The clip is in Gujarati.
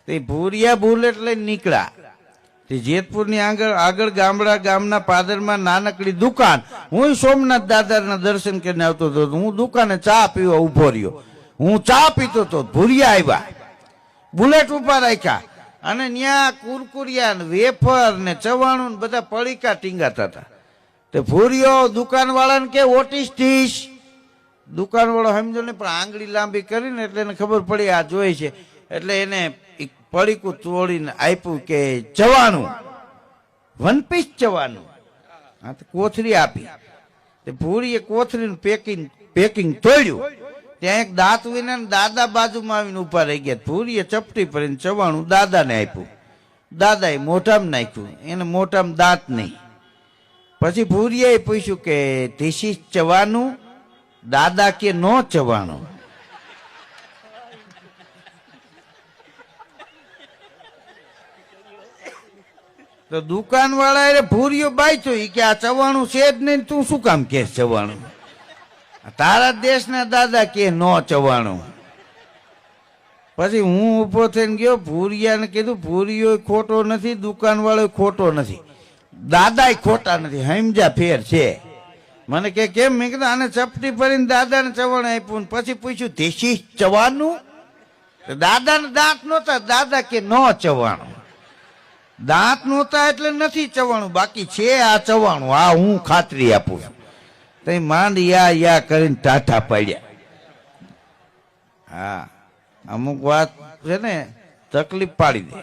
તે ભૂરિયા બુલેટ લઈને નીકળ્યા. તે જેતપુરની આગળ ગામના પાદરમાં નાનકડી દુકાન. હું સોમનાથ દાદાના દર્શન કરીને આવતો હતો. હું દુકાને ચા પીવા ઉભો રહ્યો. હું ચા પીતો હતો, ભૂરિયા આવ્યા, બુલેટ ઉભા રાખ્યા અને ત્યાં કુરકુરિયા ને વેફર ને ચવાણું ને બધા પડીકા ટીંગાતા હતા. તે ભૂરિયો દુકાન વાળાને કે ઓટીસ ટીસ. દુકાન વાળો સમજો ને પણ આંગળી લાંબી કરીને એટલે એને ખબર પડી આ જોઈ છે. એટલે એને પડીકું તોડીને આપ્યું કે ચવાણું, 1 પીસ ચવાણું. હા, તો કોથળી આપી. તે ભૂરીએ કોથળીનું પેકિંગ તોડ્યું. ત્યાં એક દાંત વિના દાદા બાજુમાં આવીને ઉભા રહી ગયા. ભૂરીએ ચપટી ભરીને ચવાણું દાદાને આપ્યું. દાદાએ મોઢામાં નાખ્યું. એને મોઢામાં દાંત નહીં. પછી ભૂરીએ પૂછ્યું કે ધીસ ઇઝ ચવાણું? દાદા કે નો ચવાણું. તો દુકાન વાળા ભૂરીઓ બાઈ કે આ ચવાણું છે જ નહીં, તું શું કામ કે ચવાણું? તારા દેશના દાદા કે નો ચવાણું. પછી હું ઉભો થઈને ગયો, ભૂરિયાને કીધું ભૂરિયો ખોટો નથી, દુકાન વાળો ખોટો નથી, દાદા ખોટા નથી, સમજા ફેર છે. મને કે કેમ? મેં કીધું આને ચપટી ભરીને દાદાને ચવાણું આપ્યું. પછી પૂછ્યું દેશી ચવાનું? દાદાને દાંત નહોતા, દાદા કે નો ચવાણું. દાંત નહોતા એટલે નથી ચવાણું, બાકી છે આ ચવાણું. આ હું ખાતરી આપું છું. તઈ માંડ યા કરીને ટાટા પાડ્યા. હા, અમુક વાત છે ને તકલીફ પાડી દે.